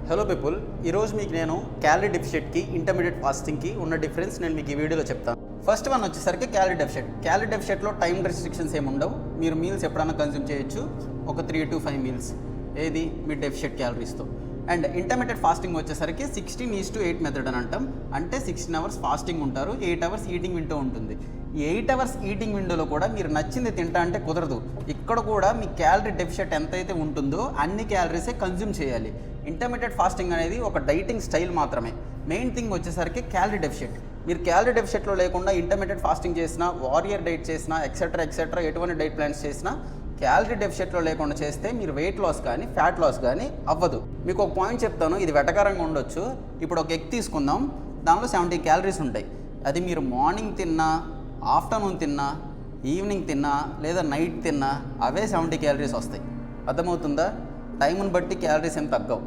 Hello people, ఈరోజు మీకు నేను క్యాలరీ డెఫిషియట్కి ఇంటర్మీడియట్ ఫాస్టింగ్కి ఉన్న డిఫరెన్స్ నేను మీకు ఈ వీడియోలో చెప్తాను. ఫస్ట్ వన్ వచ్చేసరికి క్యాలరీ డెఫిషియట్. క్యాలరీ డెఫిషియట్లో టైం రెస్ట్రిక్షన్స్ ఏమి ఉండవు. మీరు మీల్స్ ఎప్పుడైనా కన్జ్యూమ్ చేయొచ్చు, ఒక 3 to 5 మీల్స్ ఏది మీ డెఫిషియట్ క్యాలరీస్తో. అండ్ ఇంటర్మీడియట్ ఫాస్టింగ్ వచ్చేసరికి 16:8 మెథడ్ అని అంటాం. అంటే 16 hours ఫాస్టింగ్ ఉంటారు, 8 hours ఈటింగ్ విండో ఉంటుంది. ఈ 8 hours ఈటింగ్ విండోలో కూడా మీరు నచ్చింది తింటా అంటే కుదరదు. ఇక్కడ కూడా మీ క్యాలరీ డెఫిషియట్ ఎంతైతే ఉంటుందో అన్ని క్యాలరీసే కన్జ్యూమ్ చేయాలి. ఇంటర్మీడియట్ ఫాస్టింగ్ అనేది ఒక డైటింగ్ స్టైల్ మాత్రమే. మెయిన్ థింగ్ వచ్చేసరికి క్యాలరీ డెఫిషియట్. మీరు క్యాలరీ డెఫిషియట్లో లేకుండా ఇంటర్మీడియట్ ఫాస్టింగ్ చేసినా, వారియర్ డైట్ చేసినా, ఎక్సెట్రా ఎటువంటి డైట్ ప్లాన్స్ చేసినా క్యాలరీ డెఫిషియట్లో లేకుండా చేస్తే మీరు వెయిట్ లాస్ కానీ ఫ్యాట్ లాస్ కానీ అవ్వదు. మీకు ఒక పాయింట్ చెప్తాను, ఇది వెటకారంగా ఉండొచ్చు. ఇప్పుడు ఒక ఎగ్ తీసుకుందాం, దానిలో 70 క్యాలరీస్ ఉంటాయి. అది మీరు మార్నింగ్ తిన్నా, ఆఫ్టర్నూన్ తిన్నా, ఈవినింగ్ తిన్నా లేదా నైట్ తిన్నా అవే 70 క్యాలరీస్ వస్తాయి. అర్థమవుతుందా? టైంని బట్టి క్యాలరీస్ ఏం తగ్గవు.